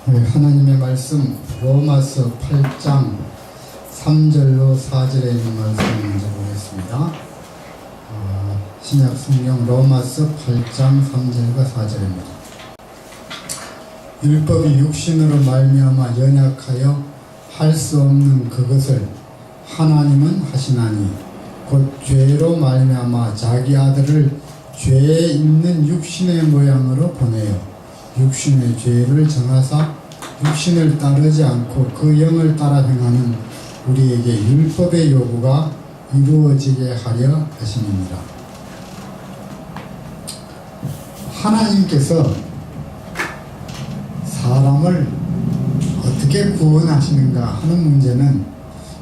네, 하나님의 말씀 로마서 8장 3절로 4절에 있는 말씀 먼저 보겠습니다. 신약 성경 로마서 8장 3절과 4절입니다. 율법이 육신으로 말미암아 연약하여 할 수 없는 그것을 하나님은 하시나니 곧 죄로 말미암아 자기 아들을 죄에 있는 육신의 모양으로 보내어 육신의 죄를 정하사 육신을 따르지 않고 그 영을 따라 행하는 우리에게 율법의 요구가 이루어지게 하려 하심입니다. 하나님께서 사람을 어떻게 구원하시는가 하는 문제는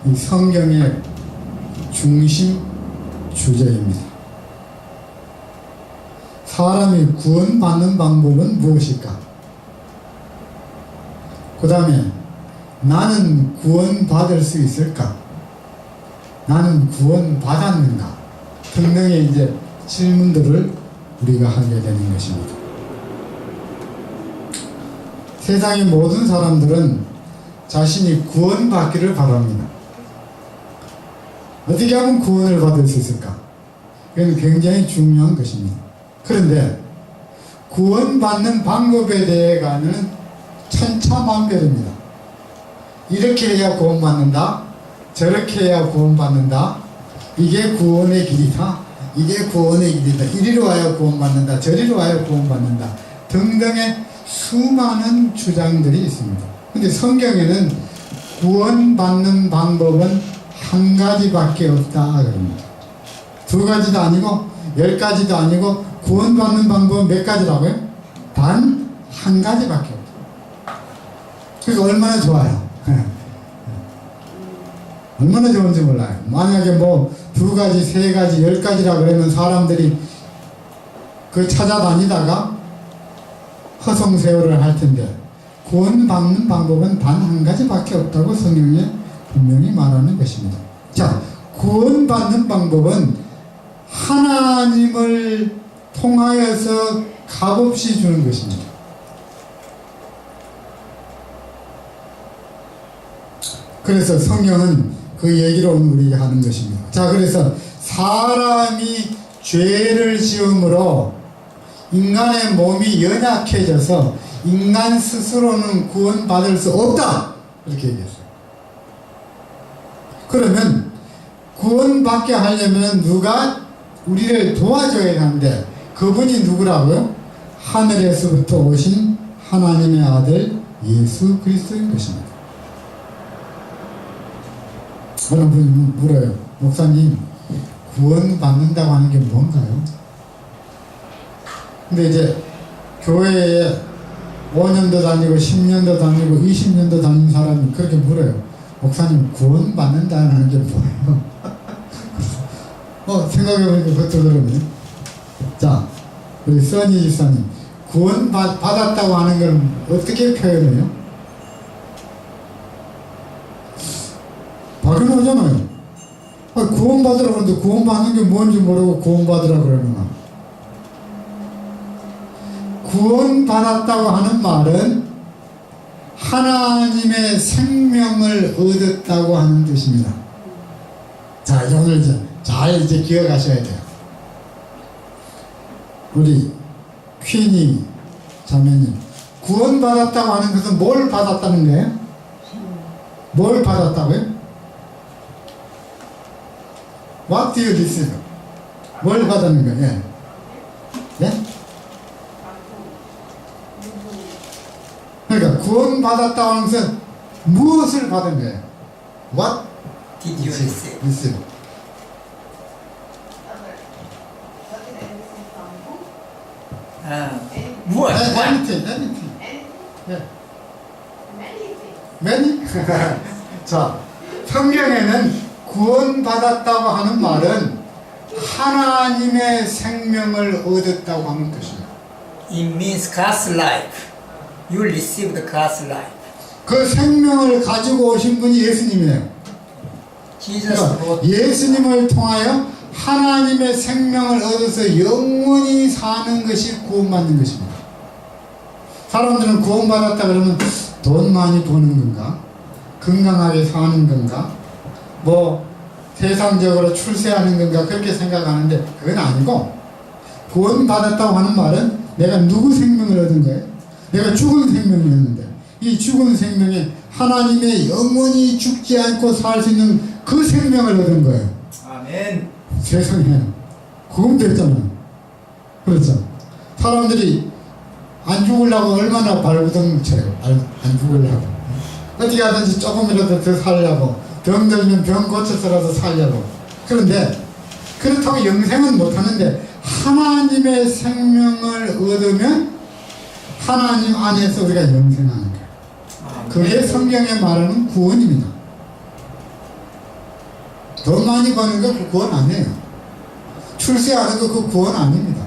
이 성경의 중심 주제입니다. 사람이 구원받는 방법은 무엇일까? 그 다음에 나는 구원받을 수 있을까? 나는 구원받았는가? 등등의 이제 질문들을 우리가 하게 되는 것입니다. 세상의 모든 사람들은 자신이 구원받기를 바랍니다. 어떻게 하면 구원을 받을 수 있을까? 이건 굉장히 중요한 것입니다. 그런데 구원받는 방법에 대해서는 천차만별입니다. 이렇게 해야 구원받는다, 저렇게 해야 구원받는다, 이게 구원의 길이다, 이게 구원의 길이다, 이리로 와야 구원받는다, 저리로 와야 구원받는다 등등의 수많은 주장들이 있습니다. 근데 성경에는 구원받는 방법은 한 가지밖에 없다 그럽니다. 두 가지도 아니고 10가지도 아니고 구원받는 방법은 몇 가지라고요? 단 한 가지밖에 없다. 그러니까 얼마나 좋아요. 얼마나 좋은지 몰라요. 만약에 뭐 2가지, 3가지, 10가지라 그러면 사람들이 그 찾아다니다가 허송세월을 할 텐데 구원받는 방법은 단 한 가지밖에 없다고 성경에 분명히 말하는 것입니다. 자, 구원받는 방법은 하나님을 통하여서 값없이 주는 것입니다. 그래서 성경은 그 얘기로 우리가 하는 것입니다. 자, 그래서 사람이 죄를 지음으로 인간의 몸이 연약해져서 인간 스스로는 구원받을 수 없다 이렇게 얘기했어요. 그러면 구원받게 하려면 누가 우리를 도와줘야 하는데 그분이 누구라고요? 하늘에서부터 오신 하나님의 아들 예수 그리스도인 것입니다. 어느 분이 물어요. 목사님, 구원받는다고 하는 게 뭔가요? 근데 이제 교회에 5년도 다니고 10년도 다니고 20년도 다닌 사람이 그렇게 물어요. 목사님, 구원받는다는 게 뭐예요? 생각해보니까 그것도 그러네. 자, 우리 써니 집사님, 구원받았다고 하는 걸 어떻게 표현해요? 막연하잖아요. 구원받으라 그러는데 구원받는 게 뭔지 모르고 구원받으라 그러는구나. 구원받았다고 하는 말은 하나님의 생명을 얻었다고 하는 뜻입니다. 자, 오늘 잘 기억하셔야 돼요. 우리 퀸이 자매님, 구원받았다고 하는 것은 뭘 받았다는 거예요? 뭘 받았다고요? What do you receive? 뭘 받았는 거예요? 예? 그러니까 구원받았다고 하는 것은 무엇을 받은 거예요? What did you receive? receive? 무엇? anything. Many? 자, 성경에는 구원받았다고 하는 말은 하나님의 생명을 얻었다고 하는 뜻입니다. It means God's life. You received God's life. 그 생명을 가지고 오신 분이 예수님이에요. 그러니까 예수님을 통하여 하나님의 생명을 얻어서 영원히 사는 것이 구원받는 것입니다. 사람들은 구원받았다 그러면 돈 많이 버는 건가? 건강하게 사는 건가? 뭐 세상적으로 출세하는 건가? 그렇게 생각하는데 그건 아니고, 구원받았다고 하는 말은 내가 누구 생명을 얻은 거예요? 내가 죽은 생명을 얻는데, 이 죽은 생명에 하나님의 영원히 죽지 않고 살 수 있는 그 생명을 얻은 거예요. 아멘. 세상에 그건 됐잖아요. 그렇죠. 사람들이 안 죽으려고 얼마나 발부둥쳐요. 안 죽으려고 어떻게 하든지 조금이라도 더 살려고, 병 들면 병 고쳐서라도 살려고. 그런데 그렇다고 영생은 못하는데, 하나님의 생명을 얻으면 하나님 안에서 우리가 영생하는 거예요. 그게 성경에 말하는 구원입니다. 돈 많이 버는 거 그 구원 아니에요. 출세하는 거 그 구원 아닙니다.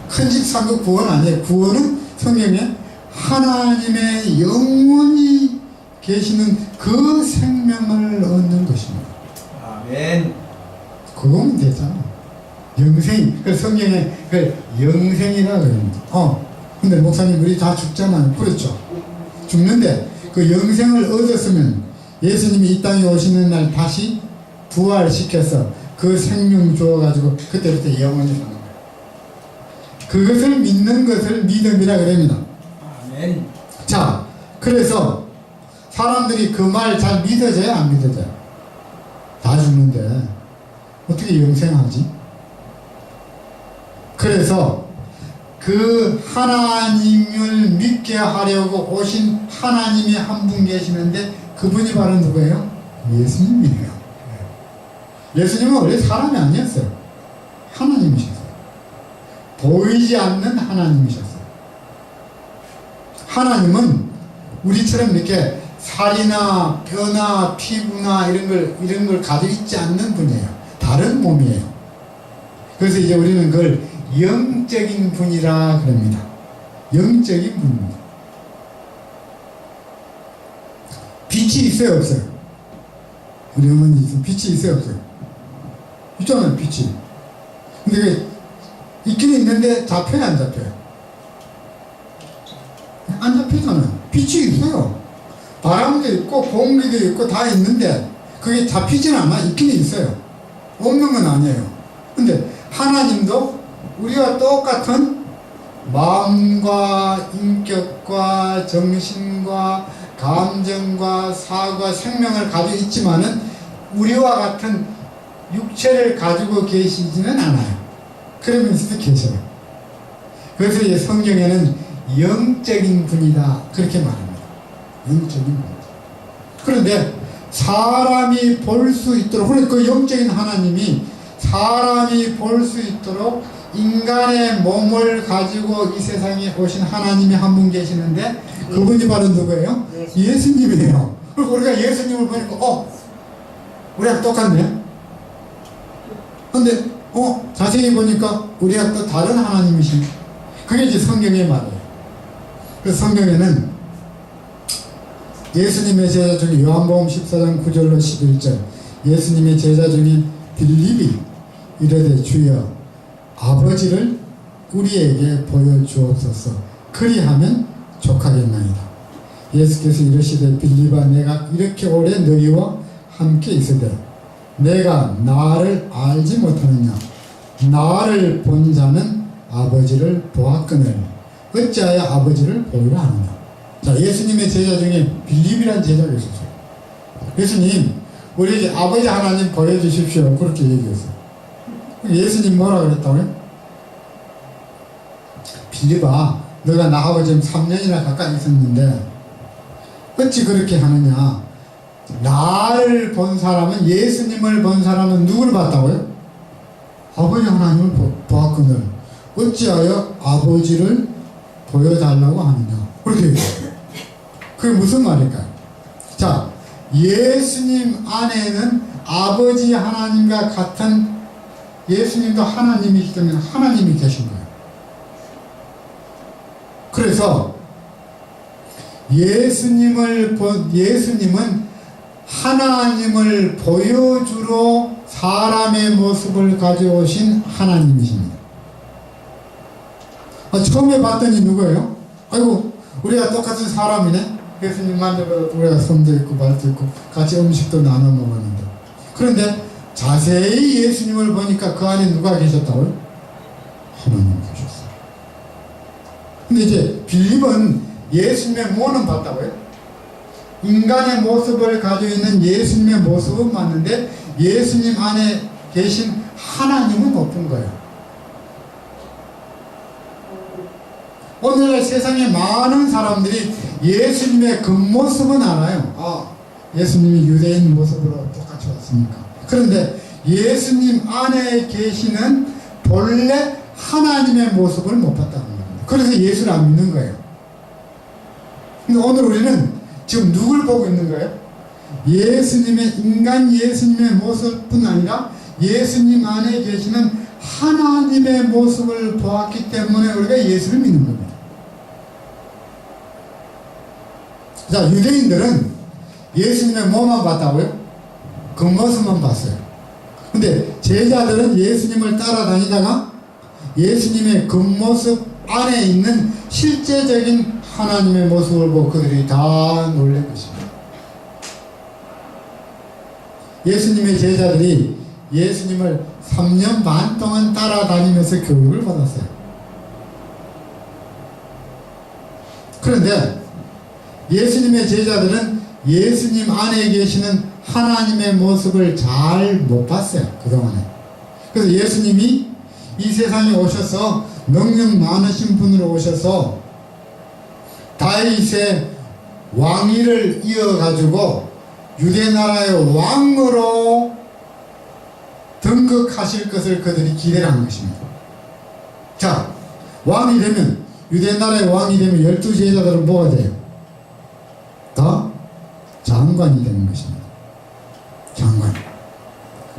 큰 집 산 거 구원 아니에요. 구원은 성경에 하나님의 영원히 계시는 그 생명을 얻는 것입니다. 아멘. 그거면 되잖아. 영생. 그 성경에 그 영생이라 그럽니다. 근데 목사님 우리 다 죽잖아요. 그렇죠. 죽는데 그 영생을 얻었으면 예수님이 이 땅에 오시는 날 다시 부활시켜서 그 생명 주어가지고 그때부터 영원히 사는 거예요. 그것을 믿는 것을 믿음이라 그럽니다. 아멘. 자, 그래서 사람들이 그 말 잘 믿어져요? 안 믿어져요? 다 죽는데 어떻게 영생하지? 그래서 그 하나님을 믿게 하려고 오신 하나님이 한 분 계시는데, 그분이 바로 누구예요? 예수님이에요. 예수님은 원래 사람이 아니었어요. 하나님이셨어요. 보이지 않는 하나님이셨어요. 하나님은 우리처럼 이렇게 살이나 뼈나 피부나 이런 걸 가지고 있지 않는 분이에요. 다른 몸이에요. 그래서 이제 우리는 그걸 영적인 분이라 그럽니다. 영적인 분입니다. 빛이 있어요, 없어요? 우리 어머니 빛이 있어요, 없어요? 있잖아요, 빛이. 근데 그게 있긴 있는데 잡혀요, 안 잡혀요? 안 잡히잖아요. 빛이 있어요. 바람도 있고 공기도 있고 다 있는데 그게 잡히진 않아. 있긴 있어요. 없는 건 아니에요. 근데 하나님도 우리와 똑같은 마음과 인격과 정신과 감정과 사고와 생명을 가지고 있지만은 우리와 같은 육체를 가지고 계시지는 않아요. 그러면서도 계셔요. 그래서 이 성경에는 영적인 분이다 그렇게 말합니다. 영적인 분. 그런데 사람이 볼 수 있도록, 그 영적인 하나님이 사람이 볼 수 있도록 인간의 몸을 가지고 이 세상에 오신 하나님이 한 분 계시는데, 그분이 바로 누구예요? 예수님이에요. 그리고 우리가 예수님을 보니까 우리랑 똑같네. 근데 자세히 보니까 우리가 또 다른 하나님이시네. 그게 이제 성경의 말이에요. 그래서 성경에는 예수님의 제자 중에 요한복음 14장 9절로 11절, 예수님의 제자 중에 빌립이 이르되 주여 아버지를 우리에게 보여주옵소서, 그리하면 족하겠나이다. 예수께서 이르시되 빌립아, 내가 이렇게 오래 너희와 함께 있으되 내가 나를 알지 못하느냐? 나를 본 자는 아버지를 보았거늘 어찌하여 아버지를 보이라 하느냐? 자, 예수님의 제자 중에 빌립이라는 제자가 있었어요. 예수님, 우리에게 아버지 하나님 보여주십시오. 그렇게 얘기했어요. 예수님 뭐라 그랬다고요? 빌립아, 너가 나하고 지금 3년이나 가까이 있었는데 어찌 그렇게 하느냐? 나를 본 사람은, 예수님을 본 사람은 누구를 봤다고요? 아버지 하나님을 보았거늘 어찌하여 아버지를 보여달라고 하느냐? 그렇게 얘기해요. 그게 무슨 말일까요? 자, 예수님 안에는 아버지 하나님과 같은, 예수님도 하나님이기 때문에 하나님이 계신 거예요. 그래서 예수님은 하나님을 보여주러 사람의 모습을 가져오신 하나님이십니다. 처음에 봤더니 누구예요? 아이고 우리가 똑같은 사람이네. 예수님 만나서 우리가 손도 있고 발도 있고 같이 음식도 나눠 먹었는데, 그런데 자세히 예수님을 보니까 그 안에 누가 계셨다고요? 하나님 계셨어요. 근데 이제 빌립은 예수님의 모는 봤다고요? 인간의 모습을 가지고 있는 예수님의 모습은 맞는데 예수님 안에 계신 하나님은 못 본 거예요. 오늘날 세상에 많은 사람들이 예수님의 겉모습은 알아요. 예수님이 유대인 모습으로 똑같이 왔으니까. 그런데 예수님 안에 계시는 본래 하나님의 모습을 못 봤다는 겁니다. 그래서 예수를 안 믿는 거예요. 근데 오늘 우리는 지금 누굴 보고 있는 거예요? 인간 예수님의 모습뿐 아니라 예수님 안에 계시는 하나님의 모습을 보았기 때문에 우리가 예수를 믿는 겁니다. 자, 유대인들은 예수님의 몸만 봤다고요? 겉모습만 봤어요. 근데 제자들은 예수님을 따라다니다가 예수님의 겉모습 안에 있는 실제적인 하나님의 모습을 보고 그들이 다 놀랄 것입니다. 예수님의 제자들이 예수님을 3년 반 동안 따라다니면서 교육을 받았어요. 그런데 예수님의 제자들은 예수님 안에 계시는 하나님의 모습을 잘 못 봤어요. 그동안에. 그래서 예수님이 이 세상에 오셔서 능력 많으신 분으로 오셔서 다윗의 왕위를 이어가지고 유대나라의 왕으로 등극하실 것을 그들이 기대를 한 것입니다. 자, 왕이 되면, 유대나라의 왕이 되면 12제자들은 뭐가 돼요? 다 장관이 되는 것입니다. 장관.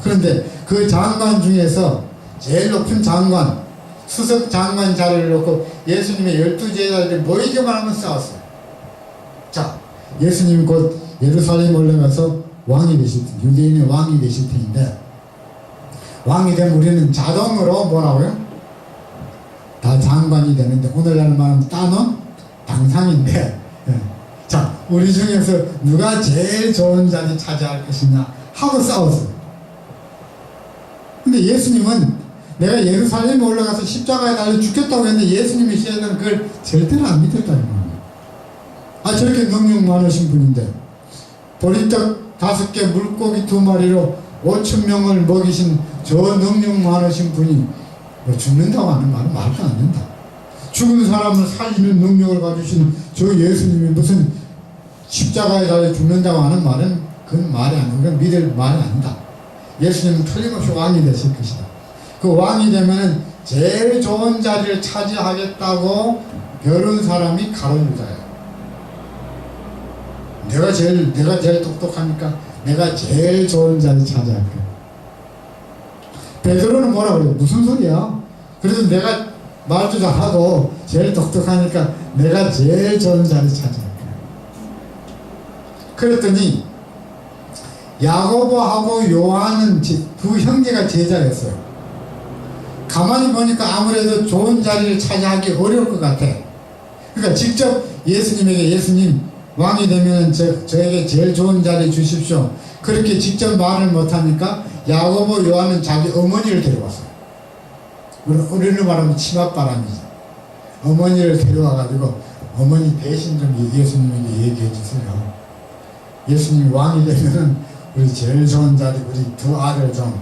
그런데 그 장관 중에서 제일 높은 장관, 수석 장관 자리를 놓고 예수님의 12제자들이 모이기만 하면 싸웠어요. 자, 예수님이 곧 예루살렘 올라가서 왕이 되실 때, 유대인의 왕이 되실 텐데, 왕이 되면 우리는 자동으로 뭐라고요? 다 장관이 되는데, 오늘날 말하면 따놓은 당상인데, 자, 우리 중에서 누가 제일 좋은 자리 차지할 것이냐 하고 싸웠어요. 근데 예수님은 내가 예루살렘에 올라가서 십자가에 달려 죽겠다고 했는데 예수님이 시에는 그걸 절대로 안 믿었다는 거예요. 저렇게 능력 많으신 분인데 보리떡 5개 물고기 2마리로 5,000명을 먹이신 저 능력 많으신 분이 죽는다고 하는 말은 말도 안 된다. 죽은 사람을 살리는 능력을 가지시는 저 예수님이 무슨 십자가에 달려 죽는다고 하는 말은 그건 말이 아니고 그건 믿을 말이 아니다. 예수님은 틀림없이 왕이 되실 것이다. 그 왕이 되면은 제일 좋은 자리를 차지하겠다고 벼른 사람이 가룟유다예요. 내가 제일 똑똑하니까 내가 제일 좋은 자리 차지할 거야. 베드로는 뭐라 그래요? 무슨 소리야? 그래도 내가 말도 잘하고 제일 똑똑하니까 내가 제일 좋은 자리 차지할 거야. 그랬더니 야고보하고 요한은 두 형제가 제자였어요. 가만히 보니까 아무래도 좋은 자리를 차지하기 어려울 것 같아. 그러니까 직접 예수님에게 예수님 왕이 되면 저에게 제일 좋은 자리 주십시오. 그렇게 직접 말을 못하니까 야고보 요한은 자기 어머니를 데려왔어요. 우리는 말하면 치맛바람이죠. 어머니를 데려와가지고 어머니 대신 좀 예수님에게 얘기해 주세요. 예수님이 왕이 되면 우리 제일 좋은 자리 우리 두 아들 좀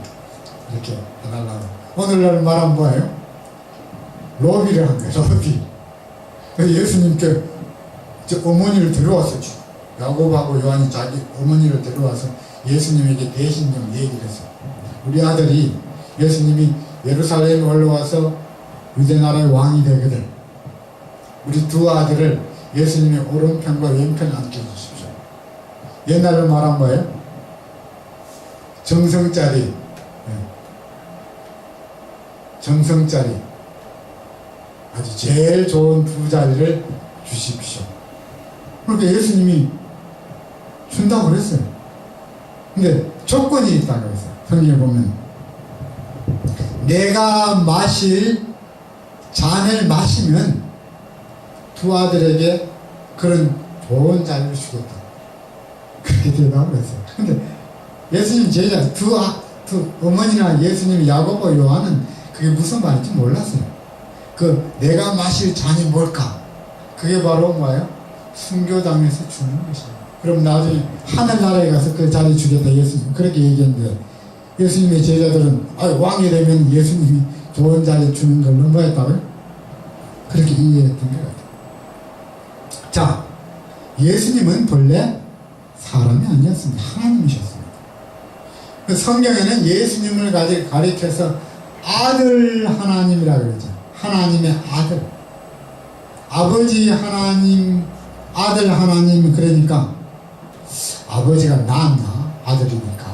이렇게 해달라고. 오늘날 말하면 뭐예요? 로비를 한 거예요. 로비. 그래서 예수님께 어머니를 데려왔어요. 야고보하고 요한이 자기 어머니를 데려와서 예수님에게 대신 좀 얘기를 했어요. 우리 아들이 예수님이 예루살렘에 올라와서 유대나라의 왕이 되거든. 우리 두 아들을 예수님의 오른편과 왼편에 앉게 해주십시오. 옛날로 말한 거예요? 정성짜리, 정성짜리, 아주 제일 좋은 두 자리를 주십시오. 그러니까 예수님이 준다고 그랬어요. 근데 조건이 있다고 했어요. 성경에 보면 내가 마실 잔을 마시면 두 아들에게 그런 좋은 자리를 주겠다. 그렇게 대답을 했어요. 근데 예수님 제자 두 어머니나 예수님 야고보 요한은 그게 무슨 말인지 몰랐어요. 내가 마실 잔이 뭘까? 그게 바로 뭐예요? 순교당에서 주는 것이에요. 그럼 나중에 하늘나라에 가서 그 자리 주겠다 예수님 그렇게 얘기했는데 예수님의 제자들은 왕이 되면 예수님이 좋은 자리 주는 걸 넘어했다고요? 그렇게 이해했던 것 같아요. 자, 예수님은 본래 사람이 아니었습니다. 하나님이셨습니다. 성경에는 예수님을 가리켜서 아들 하나님이라고 그러죠. 하나님의 아들. 아버지 하나님, 아들 하나님, 그러니까 아버지가 낳았나? 아들이니까.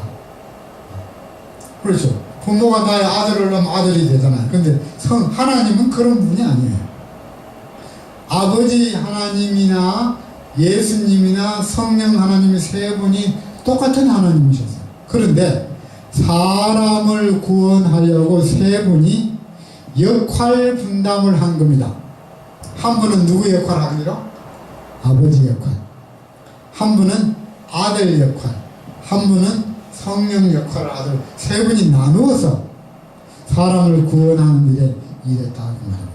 그렇죠. 부모가 나의 아들을 낳으면 아들이 되잖아요. 근데 하나님은 그런 분이 아니에요. 아버지 하나님이나 예수님이나 성령 하나님 세 분이 똑같은 하나님이셨어요. 그런데 사람을 구원하려고 세 분이 역할 분담을 한 겁니다. 한 분은 누구 역할을 하기로? 아버지 역할. 한 분은 아들 역할. 한 분은 성령 역할을 하도록 세 분이 나누어서 사람을 구원하는 일에 일했다고 말합니다.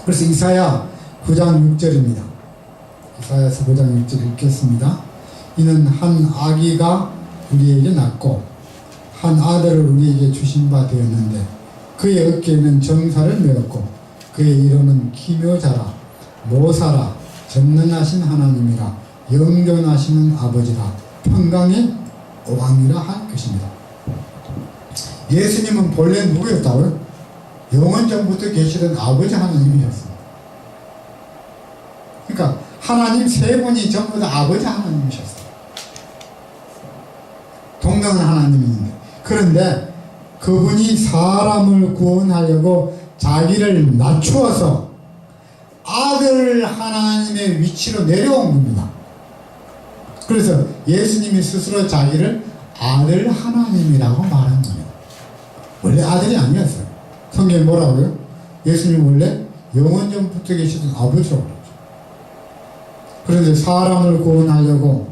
그래서 이사야 9장 6절입니다. 이사야서 9장 6절 읽겠습니다. 이는 한 아기가 우리에게 낳고 한 아들을 우리에게 주신 바 되었는데 그의 어깨에는 정사를 메었고 그의 이름은 기묘자라 모사라 전능하신 하나님이라 영존하시는 아버지라 평강의 왕이라 할 것입니다. 예수님은 본래 누구였다고요? 영원 전부터 계시던 아버지 하나님이셨습니다. 그러니까 하나님 세 분이 전부 다 아버지 하나님이셨어요. 동등한 하나님인데 그런데 그분이 사람을 구원하려고 자기를 낮추어서 아들 하나님의 위치로 내려온 겁니다. 그래서 예수님이 스스로 자기를 아들 하나님이라고 말한 겁니다. 원래 아들이 아니었어요. 성경에 뭐라고요? 예수님 원래 영원전부터 계시던 아버지라고 그러죠. 그런데 사람을 구원하려고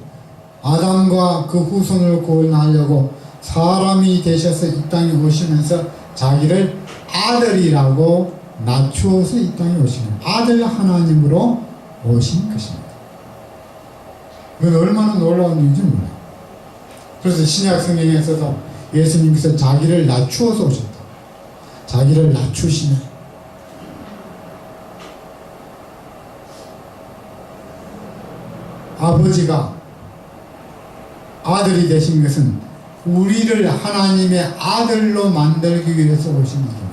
아담과 그 후손을 구원하려고 사람이 되셔서 이 땅에 오시면서 자기를 아들이라고 낮추어서 이 땅에 오시는 아들 하나님으로 오신 것입니다. 이건 얼마나 놀라운 일인지 몰라요. 그래서 신약 성경에서도 예수님께서 자기를 낮추어서 오셨다. 자기를 낮추시면 아버지가 아들이 되신 것은 우리를 하나님의 아들로 만들기 위해서 오신 겁니다.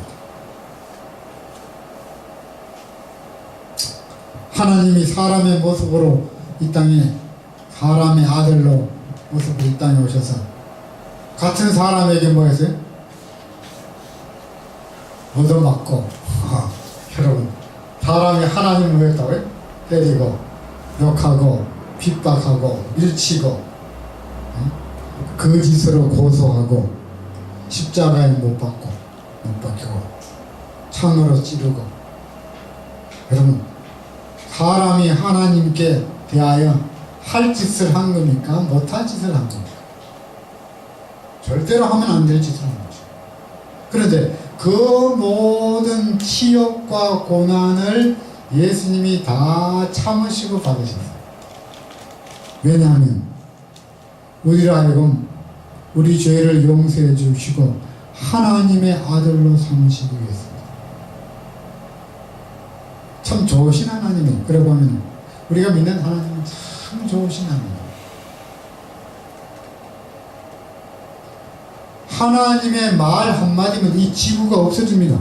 하나님이 사람의 모습으로 이 땅에 사람의 아들로 모습으로 이 땅에 오셔서 같은 사람에게 뭐 했어요? 얻어맞고 여러분 사람이 하나님을 뭐 했다고요? 때리고 욕하고 핍박하고 밀치고 거짓으로 고소하고 십자가에 못 박히고 창으로 찌르고 여러분 사람이 하나님께 대하여 할 짓을 한 겁니까? 못할 짓을 한 겁니까? 절대로 하면 안 될 짓을 한 거죠. 그런데 그 모든 치욕과 고난을 예수님이 다 참으시고 받으셨어요. 왜냐하면 우리로 하여금 우리 죄를 용서해 주시고 하나님의 아들로 삼으시기 위해서입니다. 참 좋으신 하나님이에요. 그래 보면 우리가 믿는 하나님은 참 좋으신 하나님이에요. 하나님의 말 한마디면 이 지구가 없어집니다.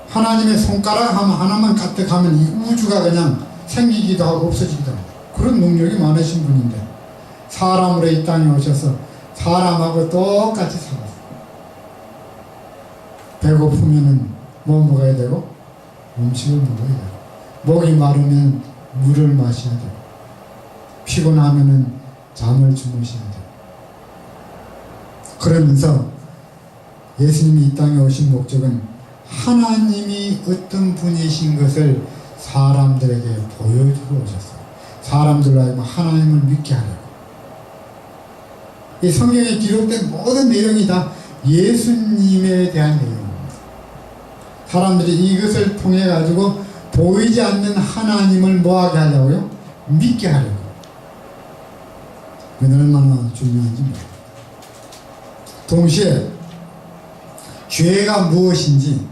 하나님의 손가락 하나만 까딱하면 이 우주가 그냥 생기기도 하고 없어지기도 하고 그런 능력이 많으신 분인데 사람으로 이 땅에 오셔서 사람하고 똑같이 살았어요. 배고프면은 뭐 먹어야 되고 음식을 먹어야 되고 목이 마르면 물을 마셔야 되고 피곤하면은 잠을 주무셔야 되고 그러면서 예수님이 이 땅에 오신 목적은 하나님이 어떤 분이신 것을 사람들에게 보여주러 오셨어요. 사람들로 하여금 하나님을 믿게 하려고. 이 성경에 기록된 모든 내용이 다 예수님에 대한 내용입니다. 사람들이 이것을 통해 가지고 보이지 않는 하나님을 뭐하게 하려고요? 믿게 하려고. 이건 얼마나 중요한지 모릅니다. 동시에 죄가 무엇인지,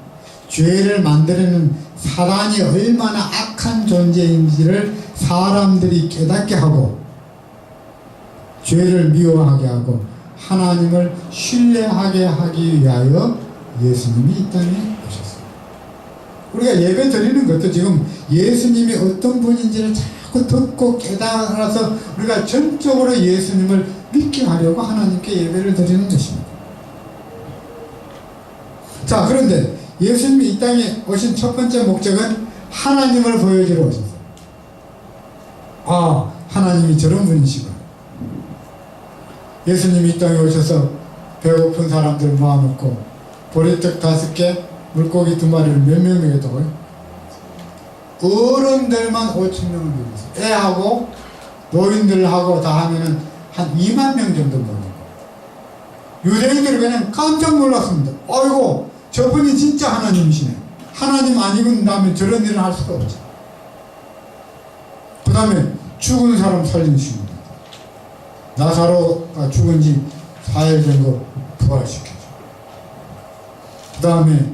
죄를 만들어내는 사단이 얼마나 악한 존재인지를 사람들이 깨닫게 하고, 죄를 미워하게 하고 하나님을 신뢰하게 하기 위하여 예수님이 이 땅에 오셨어요. 우리가 예배 드리는 것도 지금 예수님이 어떤 분인지를 자꾸 듣고 깨달아서 우리가 전적으로 예수님을 믿게 하려고 하나님께 예배를 드리는 것입니다. 자, 그런데 예수님이 이 땅에 오신 첫 번째 목적은 하나님을 보여주러 오셨어요. 아, 하나님이 저런 분이시구나. 예수님이 이 땅에 오셔서 배고픈 사람들 모아놓고 보리떡 5개, 물고기 2마리를 몇 명에게 떠요? 어른들만 5,000명을 먹였어요. 애하고 노인들하고 다 하면은 한 2만 명 정도 먹는 거예요. 유대인들이 그냥 깜짝 놀랐습니다. 아이고, 저분이 진짜 하나님이시네. 하나님 아니면 저런 일을 할 수가 없죠. 그 다음에 죽은 사람 살리십니다. 나사로가 죽은 지 4일 정도 부활시켜줘. 그 다음에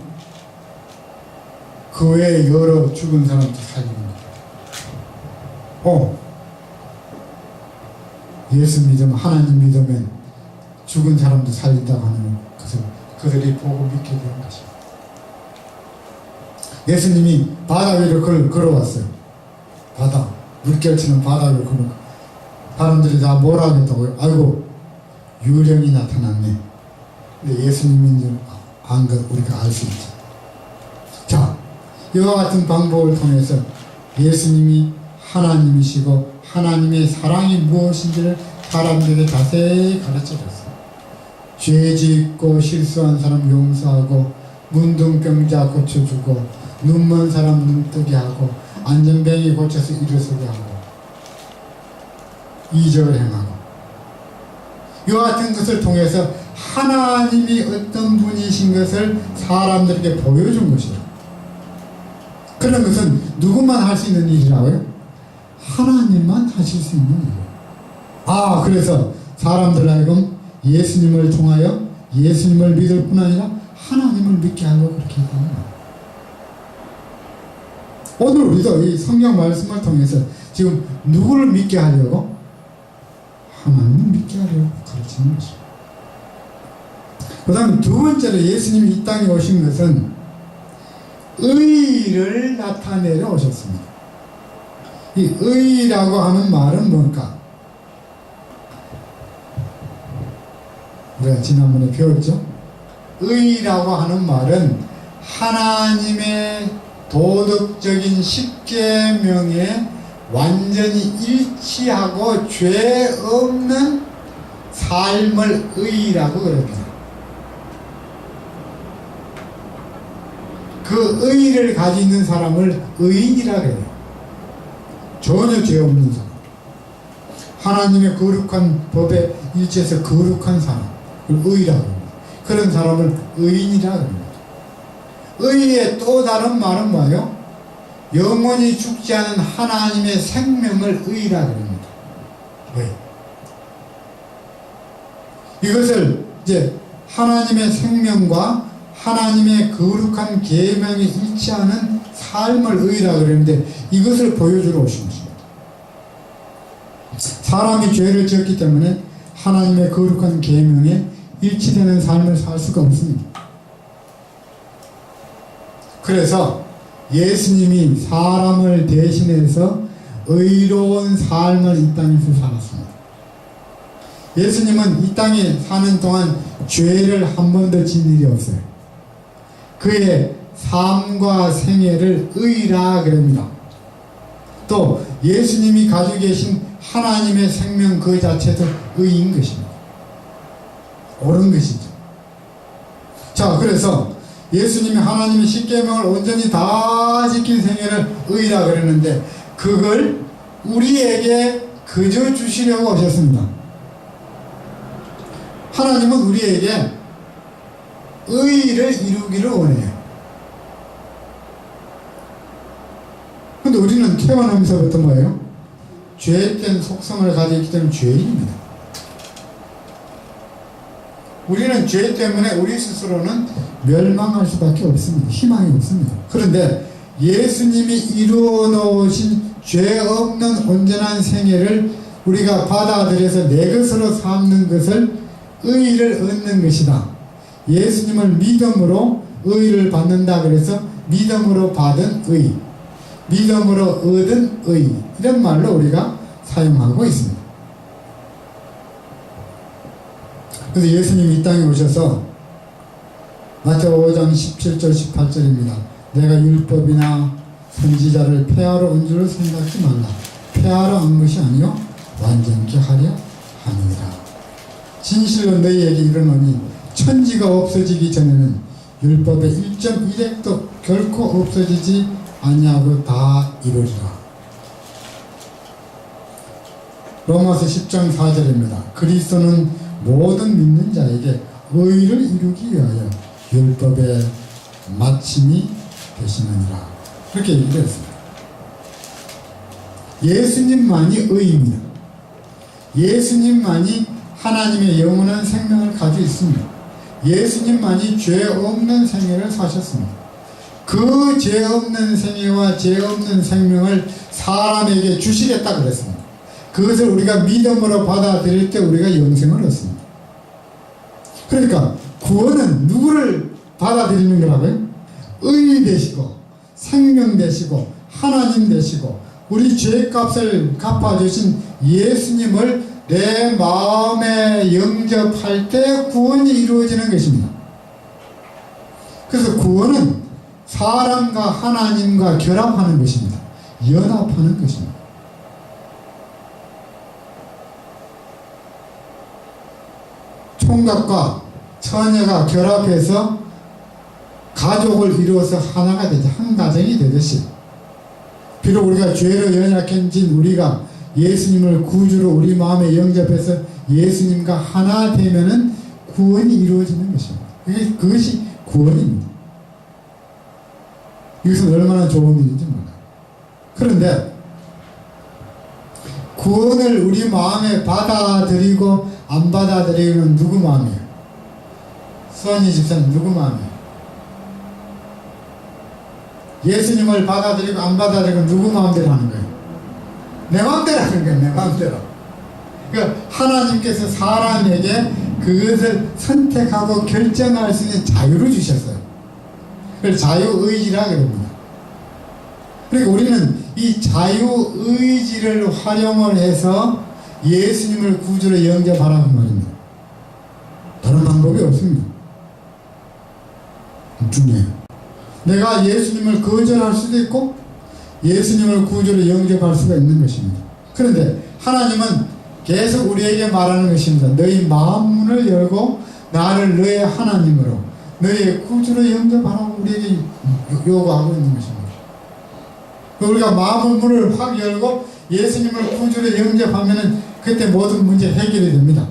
그 외에 여러 죽은 사람도 살립니다. 예수 믿으면, 하나님 믿으면 죽은 사람도 살린다고 하는 것을 그들이 보고 믿게 된 것입니다. 예수님이 바다 위를 걸어왔어요. 바다, 물결치는 바다 위를 걸어왔어요. 사람들이 다 뭐라 하겠다고요? 아이고, 유령이 나타났네. 근데 예수님인 줄 안 것 우리가 알 수 있죠. 자, 이와 같은 방법을 통해서 예수님이 하나님이시고 하나님의 사랑이 무엇인지를 사람들에게 자세히 가르쳐줬어요. 죄 짓고 실수한 사람 용서하고, 문둥병자 고쳐주고, 눈먼 사람 눈뜨게 하고, 안전뱅이 고쳐서 일어서게 하고, 이적을 행하고, 이와 같은 것을 통해서 하나님이 어떤 분이신 것을 사람들에게 보여준 것이에요. 그런 것은 누구만 할 수 있는 일이라고요? 하나님만 하실 수 있는 일이에요. 아, 그래서 사람들 하여금 예수님을 통하여 예수님을 믿을 뿐 아니라 하나님을 믿게 하고 그렇게 합니다. 오늘 우리도 이 성경 말씀을 통해서 지금 누구를 믿게 하려고? 하나님을 믿게 하려고 가르치는 것입니다. 그 다음 두 번째로 예수님이 이 땅에 오신 것은 의를 나타내러 오셨습니다. 이 의라고 하는 말은 뭘까? 우리가 지난번에 배웠죠? 의라고 하는 말은 하나님의 도덕적인 십계명에 완전히 일치하고 죄 없는 삶을 의라고 그럽니다. 그 의를 가지고 있는 사람을 의인이라 그래요. 전혀 죄 없는 사람. 하나님의 거룩한 법에 일치해서 거룩한 사람. 그걸 의라고 합니다. 그런 사람을 의인이라 합니다. 의의 또 다른 말은 뭐예요? 영원히 죽지 않은 하나님의 생명을 의라 합니다. 왜? 이것을 이제 하나님의 생명과 하나님의 거룩한 계명에 일치하는 삶을 의라 그러는데 이것을 보여주러 오신 것입니다. 사람이 죄를 지었기 때문에 하나님의 거룩한 계명에 일치되는 삶을 살 수가 없습니다. 그래서 예수님이 사람을 대신해서 의로운 삶을 이 땅에서 살았습니다. 예수님은 이 땅에 사는 동안 죄를 한 번도 진 일이 없어요. 그의 삶과 생애를 의라 그럽니다. 또 예수님이 가지고 계신 하나님의 생명 그 자체도 의인 것입니다. 옳은 것이죠. 자, 그래서 예수님이 하나님의 십계명을 온전히 다 지킨 생애를 의라 그러는데 그걸 우리에게 그저 주시려고 하셨습니다. 하나님은 우리에게 의를 이루기를 원해요. 근데 우리는 태어나면서부터 뭐예요? 죄된 속성을 가지고 있기 때문에 죄인입니다. 우리는 죄 때문에 우리 스스로는 멸망할 수밖에 없습니다. 희망이 없습니다. 그런데 예수님이 이루어 놓으신 죄 없는 온전한 생애를 우리가 받아들여서 내 것으로 삼는 것을 의를 얻는 것이다. 예수님을 믿음으로 의를 받는다 그래서 믿음으로 받은 의, 믿음으로 얻은 의, 이런 말로 우리가 사용하고 있습니다. 그래서 예수님이 이 땅에 오셔서 마태오 5장 17절 18절입니다. 내가 율법이나 선지자를 폐하러 온 줄을 생각지 말라. 폐하러 온 것이 아니요 완전케 하려 함이니라. 진실로 너희에게 이르노니 천지가 없어지기 전에는 율법의 1.1획도 결코 없어지지 아니하고 다 이루리라. 로마서 10장 4절입니다. 그리스도는 모든 믿는 자에게 의를 이루기 위하여 율법의 마침이 되시느니라. 그렇게 얘기를 했습니다. 예수님만이 의입니다. 예수님만이 하나님의 영원한 생명을 가지고 있습니다. 예수님만이 죄 없는 생애를 사셨습니다. 그 죄 없는 생애와 죄 없는 생명을 사람에게 주시겠다 그랬습니다. 그것을 우리가 믿음으로 받아들일 때 우리가 영생을 얻습니다. 그러니까 구원은 누구를 받아들이는 거라고요? 의 되시고 생명 되시고 하나님 되시고 우리 죄값을 갚아주신 예수님을 내 마음에 영접할 때 구원이 이루어지는 것입니다. 그래서 구원은 사람과 하나님과 결합하는 것입니다. 연합하는 것입니다. 총각과 처녀가 결합해서 가족을 이루어서 하나가 되지, 한 가정이 되듯이 비록 우리가 죄로 연약해진 우리가 예수님을 구주로 우리 마음에 영접해서 예수님과 하나 되면은 구원이 이루어지는 것입니다. 그것이 구원입니다. 이것은 얼마나 좋은 일인지 몰라요. 그런데 구원을 우리 마음에 받아들이고 안 받아들이는 누구 마음이에요? 수환이 집사님 누구 마음이에요? 예수님을 받아들이고 안 받아들이고 누구 마음대로 하는 거예요? 내 마음대로 하는 거예요. 내 마음대로. 그러니까 하나님께서 사람에게 그것을 선택하고 결정할 수 있는 자유를 주셨어요. 그걸 자유의지라 그럽니다. 그러니까 우리는 이 자유의지를 활용을 해서 예수님을 구주로 영접하라는 말입니다. 다른 방법이 없습니다. 중요해요. 내가 예수님을 거절할 수도 있고 예수님을 구주로 영접할 수가 있는 것입니다. 그런데 하나님은 계속 우리에게 말하는 것입니다. 너희 마음문을 열고 나를 너의 하나님으로 너의 구주로 영접하라고 우리에게 요구하고 있는 것입니다. 우리가 마음의 문을 확 열고 예수님을 구주로 영접하면은 그때 모든 문제 해결이 됩니다.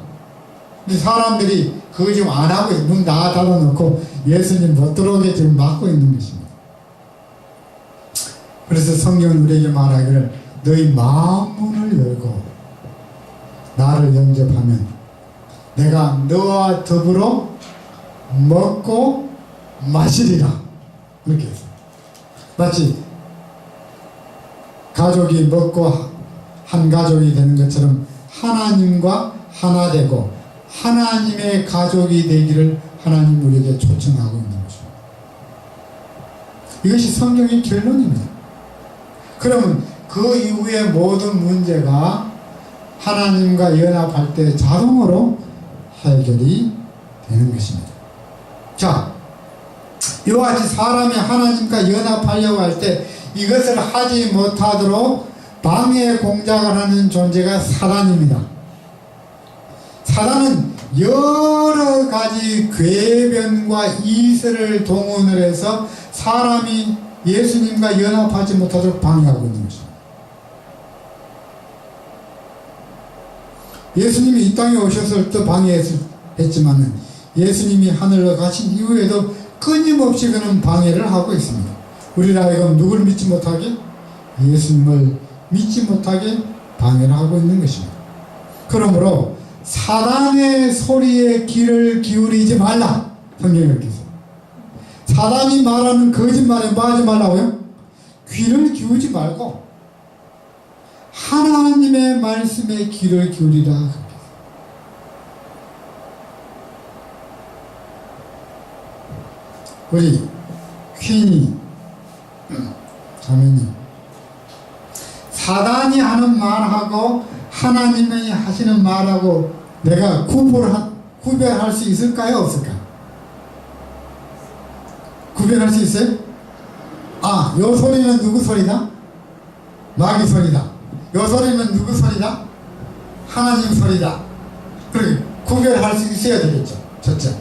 근데 사람들이 그거 지금 안 하고 있어요. 문 다 닫아놓고 예수님 못 들어오게 지금 막고 있는 것입니다. 그래서 성경은 우리에게 말하기를 너희 마음문을 열고 나를 영접하면 내가 너와 더불어 먹고 마시리라. 이렇게 했어요. 마치 가족이 먹고 한 가족이 되는 것처럼 하나님과 하나 되고 하나님의 가족이 되기를 하나님 우리에게 초청하고 있는 것입니다. 이것이 성경의 결론입니다. 그러면 그 이후의 모든 문제가 하나님과 연합할 때 자동으로 해결이 되는 것입니다. 자, 이와 같이 사람이 하나님과 연합하려고 할 때 이것을 하지 못하도록 방해 공작을 하는 존재가 사단입니다. 사단은 여러 가지 궤변과 이세를 동원을 해서 사람이 예수님과 연합하지 못하도록 방해하고 있는 것입니다. 예수님이 이 땅에 오셨을 때 방해했지만 예수님이 하늘로 가신 이후에도 끊임없이 그는 방해를 하고 있습니다. 우리를 하여금 누구를 믿지 못하게? 예수님을 믿지 못하게 방해를 하고 있는 것입니다. 그러므로 사단의 소리에 귀를 기울이지 말라. 성경에 그렇게 있어요. 사단이 말하는 거짓말에 뭐 하지 말라고요? 귀를 기울이지 말고 하나님의 말씀에 귀를 기울이라. 우리 퀸이 자매님, 사단이 하는 말하고 하나님이 하시는 말하고 내가 구별할 수 있을까요? 없을까? 구별할 수 있어요? 아, 요 소리는 누구 소리다? 마귀 소리다. 요 소리는 누구 소리다? 하나님 소리다. 그렇게 구별할 수 있어야 되겠죠. 첫째.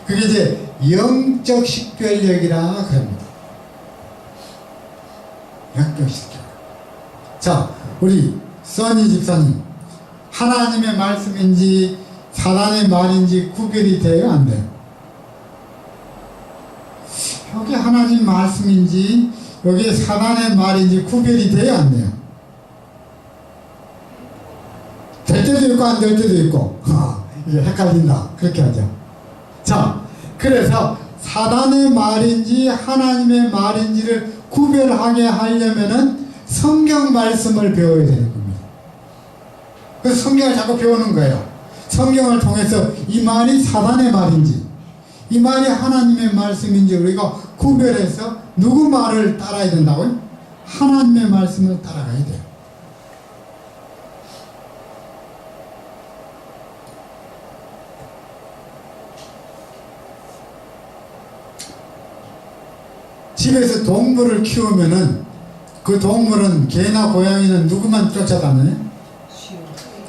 그게 이제 영적 식별력이라 그럽니다. 영적 식별력. 자, 우리 써니 집사님, 하나님의 말씀인지 사단의 말인지 구별이 돼요? 안 돼요? 여기 하나님 말씀인지 여기 사단의 말인지 구별이 돼요? 안 돼요? 될 때도 있고 안 될 때도 있고 이게 헷갈린다 그렇게 하죠. 자, 그래서 사단의 말인지 하나님의 말인지를 구별하게 하려면은 성경 말씀을 배워야 되는 겁니다. 그래서 성경을 자꾸 배우는 거예요. 성경을 통해서 이 말이 사단의 말인지 이 말이 하나님의 말씀인지 우리가 구별해서 누구 말을 따라야 된다고요? 하나님의 말씀을 따라가야 돼요. 집에서 동물을 키우면은 그 동물은 개나 고양이는 누구만 쫓아다녀요?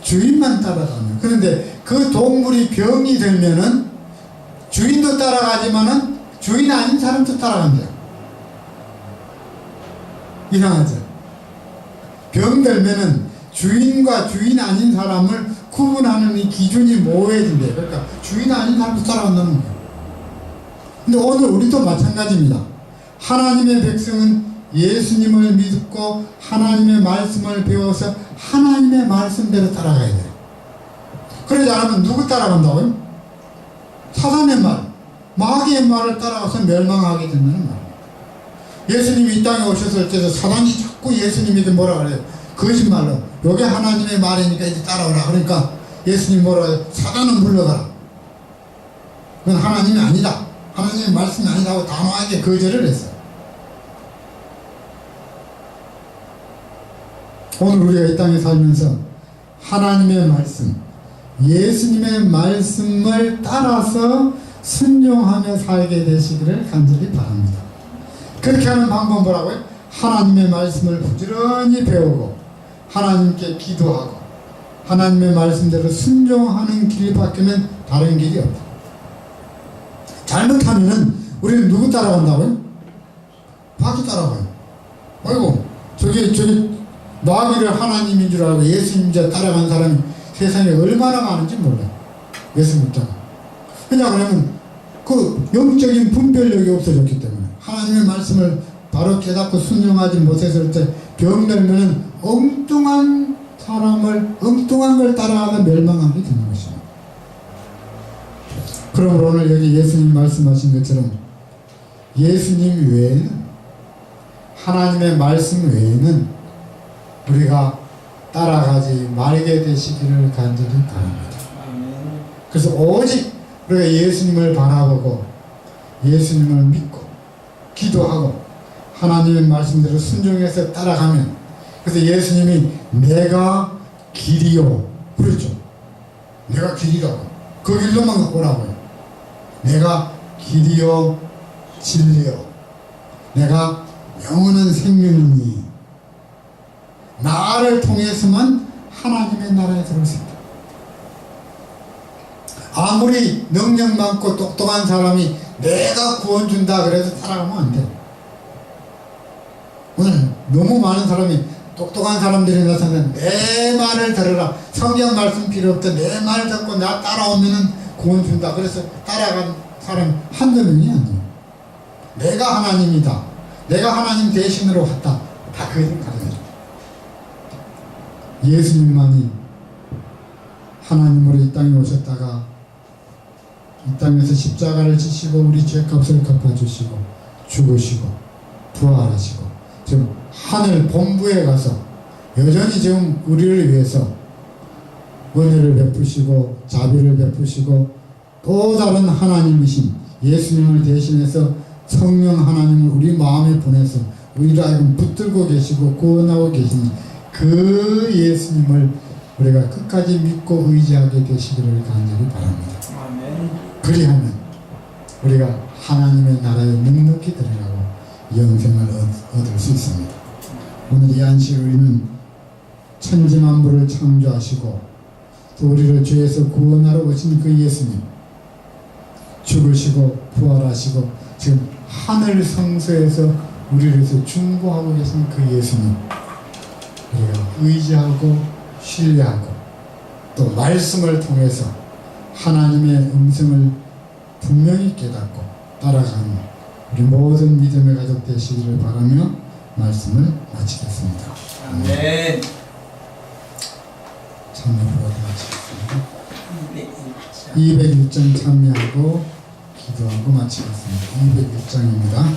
주인만 따라다녀요. 그런데 그 동물이 병이 들면은 주인도 따라가지만은 주인 아닌 사람도 따라간대요. 이상하죠? 병 들면은 주인과 주인 아닌 사람을 구분하는 이 기준이 모호해진대요. 그러니까 주인 아닌 사람도 따라간다는 거예요. 근데 오늘 우리도 마찬가지입니다. 하나님의 백성은 예수님을 믿고 하나님의 말씀을 배워서 하나님의 말씀대로 따라가야 돼요. 그러지 않으면 누구 따라간다고요? 사단의 말, 마귀의 말을 따라가서 멸망하게 된다는 말이에요. 예수님이 이 땅에 오셨을 때도 사단이 자꾸 예수님에게 뭐라 그래요? 거짓말로 요게 하나님의 말이니까 이제 따라오라. 그러니까 예수님 뭐라 해요? 사단은 물러가라. 그건 하나님이 아니다. 하나님의 말씀이 아니라고 단호하게 거절을 했어요. 오늘 우리가 이 땅에 살면서 하나님의 말씀, 예수님의 말씀을 따라서 순종하며 살게 되시기를 간절히 바랍니다. 그렇게 하는 방법은 뭐라고요? 하나님의 말씀을 부지런히 배우고 하나님께 기도하고 하나님의 말씀대로 순종하는 길밖에는 다른 길이 없다. 잘못하면은 우리는 누구 따라간다고요? 마귀 따라가요. 아이고 저기 마귀를 하나님인 줄 알고 예수님 자 따라간 사람이 세상에 얼마나 많은지 몰라요. 예수 믿다가. 왜냐 그러면 그 영적인 분별력이 없어졌기 때문에 하나님의 말씀을 바로 깨닫고 순종하지 못했을 때 병들면은 엉뚱한 걸 따라가다 멸망하게 되는 것입니다. 그러므로 오늘 여기 예수님 말씀하신 것처럼 예수님 외에는 하나님의 말씀 외에는 우리가 따라가지 말게 되시기를 간절히 바랍니다. 그래서 오직 우리가 예수님을 바라보고 예수님을 믿고 기도하고 하나님의 말씀대로 순종해서 따라가면 그래서 예수님이 내가 길이요 그렇죠. 내가 길이라고 그 길로만 오라고요. 내가 길이요 진리요 내가 영원한 생명이니 나를 통해서만 하나님의 나라에 들어올 수 있다. 아무리 능력 많고 똑똑한 사람이 내가 구원 준다 그래서 따라가면 안 돼. 오늘 너무 많은 사람이 똑똑한 사람들이 나서는 내 말을 들으라. 성경 말씀 필요 없다. 내 말 듣고 나 따라오면은 구원 준다. 그래서 따라간 사람 한두 명이 아니에요. 내가 하나님이다. 내가 하나님 대신으로 왔다. 다 그 생각이에요. 예수님만이 하나님으로 이 땅에 오셨다가 이 땅에서 십자가를 지시고 우리 죄값을 갚아주시고 죽으시고 부활하시고 지금 하늘 본부에 가서 여전히 지금 우리를 위해서 은혜를 베푸시고 자비를 베푸시고 또 다른 하나님이신 예수님을 대신해서 성령 하나님을 우리 마음에 보내서 우리를 하여금 붙들고 계시고 구원하고 계신 그 예수님을 우리가 끝까지 믿고 의지하게 되시기를 간절히 바랍니다. 아멘. 그리하면 우리가 하나님의 나라에 묵묵히 들어가고 영생을 얻을 수 있습니다. 오늘 이 안식 우리는 천지만물을 창조하시고 또 우리를 죄에서 구원하러 오신 그 예수님, 죽으시고 부활하시고 지금 하늘 성소에서 우리를 위해서 중보하고 계신 그 예수님, 우리가 의지하고 신뢰하고 또 말씀을 통해서 하나님의 음성을 분명히 깨닫고 따라가는 우리 모든 믿음의 가족 되시기를 바라며 말씀을 마치겠습니다. 아멘. 참여로 마치겠습니다. 201장 참여하고 기도하고 마치겠습니다. 201장입니다.